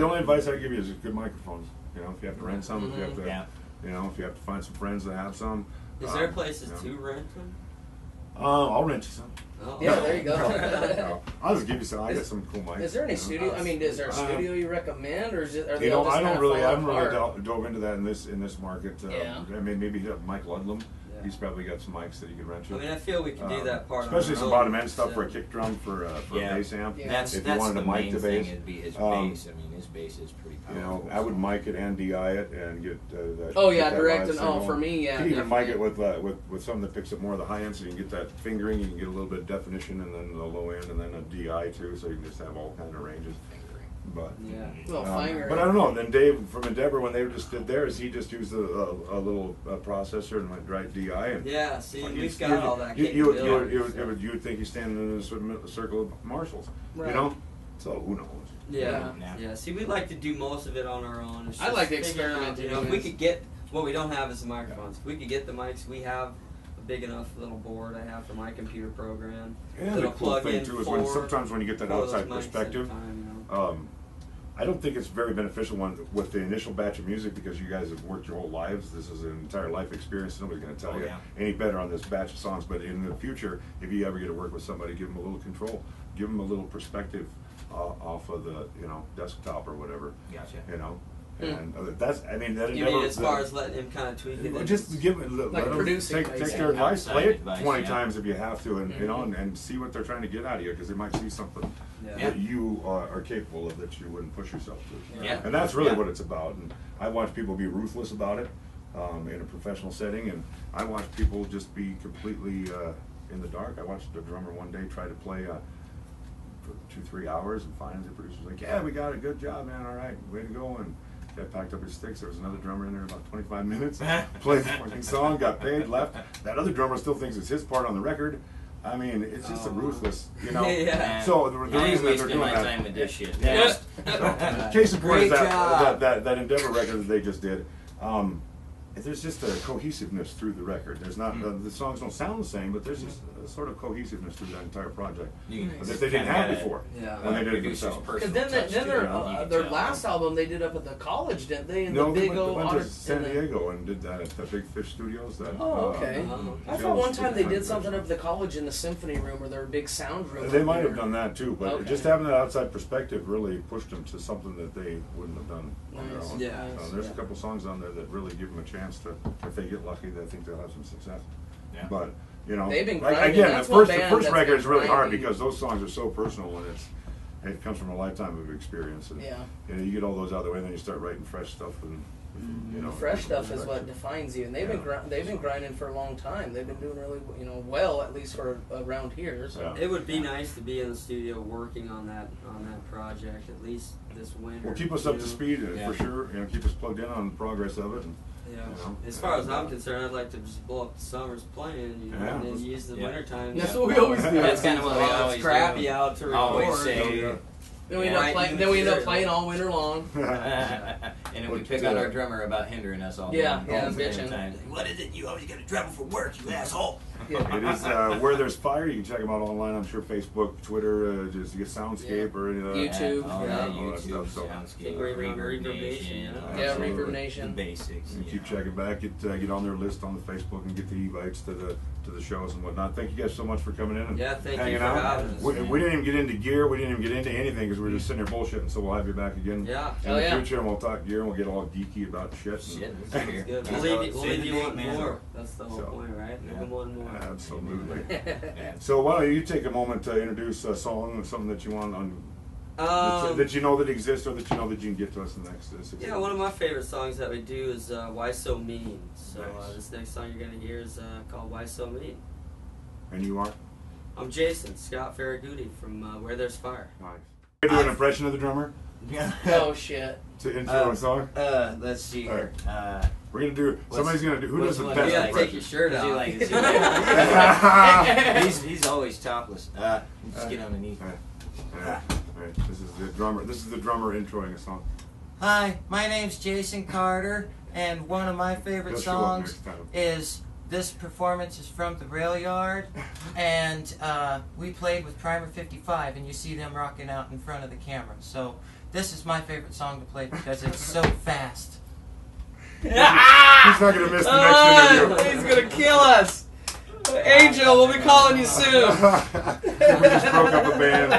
the only advice I give you is just good microphones. You know, if you have to rent some, if you have to, Yeah. you know, if you have to find some friends that have some. Is there places you know. to rent them? I'll rent you some. Oh. Yeah, there you go. No, I'll just give you some. I got some cool mics. Is there any you know. studio? I mean, is there a studio you recommend, or is it? Are they You all know, just I kind don't of really, I falling haven't really apart? dove into that in this market. Yeah. I mean, maybe Mike Ludlam. Yeah. He's probably got some mics that he could rent you. I mean, I feel we can do that part. Especially on some our bottom own, end stuff so. for a kick drum, for a bass amp. Yeah. That's If you that's wanted the to mic main the thing. bass. It'd be his bass. I mean, his bass is pretty You powerful. know, I would mic it and DI it and get that. Oh yeah, get that direct live and signal. for me, yeah. You can even mic it definitely. with something that picks up more of the high end, so you can get that fingering, you can get a little bit of definition, and then the low end, and then a DI too, so you can just have all kind of ranges. But Yeah. Well, fingering. but I don't know. Then Dave from Endeavor, when they just did theirs, he just used a little processor and went right DI. And Yeah, see, you- we've got all that you capability. would think he's standing in a circle of marshals, Right. you know. So who knows? Yeah, Yeah. yeah. See, we like to do most of it on our own. It's I just like to figuring experiment, out, you know, too. if we could get what we don't have is the microphones. If we could get the mics, we have a big enough little board I have for my computer program. And the that'll cool plug thing in too is four- sometimes when you get that four of those outside mics at a perspective. time, you know. I don't think it's very beneficial with the initial batch of music, because you guys have worked your whole lives. This is an entire life experience. Nobody's going to tell you any better on this batch of songs. But in the future, if you ever get to work with somebody, give them a little control, give them a little perspective off of the desktop or whatever. Gotcha. You know, and that's that. You mean as far as letting him kind of tweak it? then Just give it. Like Let them producing, take basically. their advice, Outside play it advice, 20 yeah. times if you have to, and you know, and see what they're trying to get out of you, because they might see something Yeah. that you are capable of that you wouldn't push yourself to. Yeah. And that's really Yeah. what it's about. And I watch people be ruthless about it in a professional setting, and I watch people just be completely in the dark. I watched a drummer one day try to play for 2-3 hours, and finally the producer's like, "Yeah, we got it, good job, man, all right, way to go." And guy packed up his sticks. There was another drummer in there about 25 minutes, played the fucking song, got paid, left. That other drummer still thinks it's his part on the record. I mean, it's just a ruthless, you know. Yeah. So the I reason ain't that they're wasting doing my that. time with this shit. Yeah. So, case in point is Great job. that Endeavor record that they just did. There's just a cohesiveness through the record. There's not the songs don't sound the same, but there's just a sort of cohesiveness through that entire project that they didn't have before Yeah. when they did it Producer's themselves. Because personal then, touch then to their it, you can their tell. last album they did up at the college, didn't they? In No, the they big went to old San Diego and did that at the Big Fish Studios. That, Oh, okay. I thought one time they did Phil's something Studio. up at the college in the symphony room, or their big sound room. They up might have there. done that too, but Okay. just having that outside perspective really pushed them to something that they wouldn't have done on their Nice. own. Yeah. There's a couple songs on there that really give them a chance to, if they get lucky, I think they'll have some success. Yeah. But you know, They've been like, grinding. again, That's the one first band that's record been is really hard grinding. because those songs are so personal, and it comes from a lifetime of experience. And, Yeah. you know, you get all those out of the way, and then you start writing fresh stuff, and you know, Fresh stuff is what defines you, and they've been grinding for a long time. They've been doing really well, at least for around here. So. Yeah. It would be nice to be in the studio working on that project at least this winter. Well, keep us up to speed for sure. You know, keep us plugged in on the progress of it. And, Yeah. you know, As far as I'm concerned, I'd like to just blow up the summers playing, you know, Yeah. and then use the winter time. That's what we always do. That's kind of what we It's always crappy do. out to record. Always say. Yeah. Then we Yeah. end up playing all winter long. And then we pick on our drummer about hindering us all. Yeah, the yeah, time. bitching. What is it? You always got to travel for work, you asshole. It is Where There's Fire. You can check them out online. I'm sure Facebook, Twitter, just get Soundscape or any of that. YouTube. Oh, Yeah. yeah, all that YouTube, stuff, so- Soundscape, Reverb Nation. Nation, you know? Yeah, Absolutely. Reverb Nation. The basics. And you keep know. checking back. Get on their list on the Facebook and get the invites to the shows and whatnot. Thank you guys so much for coming in and Yeah, thank you hanging for out. having us. We didn't even get into gear. We didn't even get into anything because we were just sitting here bullshitting. So we'll have you back again Yeah. in Hell the yeah. future, and we'll talk gear and we'll get all geeky about shit. Shit, And, that's here. Good. That's We'll all- leave say the you date, want man. more. That's the whole So, point, right? yeah. Give 'em one more. Absolutely. Yeah. So why don't you take a moment to introduce a song or something that you want on that you know that exists, or that you know that you can get to us in the next 6 Yeah, one of my favorite songs that we do is Why So Mean. So Nice. this next song you're going to hear is called Why So Mean. And you are? I'm Jason, Scott Farragutti from Where There's Fire. Nice. Can you do an impression of the drummer Oh shit. to intro a song? Let's see All here. We're gonna do. Somebody's gonna do. Who what's does the the one best You gotta impression? take your shirt Is he off. like- is he's always topless. Just get underneath. Right. This is the drummer. This is the drummer introing a song. Hi, my name's Jason Carter, and one of my favorite He'll show up songs next time. is this performance is from the Rail Yard, and we played with Primer 55, and you see them rocking out in front of the camera. So this is my favorite song to play because it's so fast. He's not gonna miss the next interview. He's gonna kill us. Angel, we'll be calling you soon. We just broke up a band.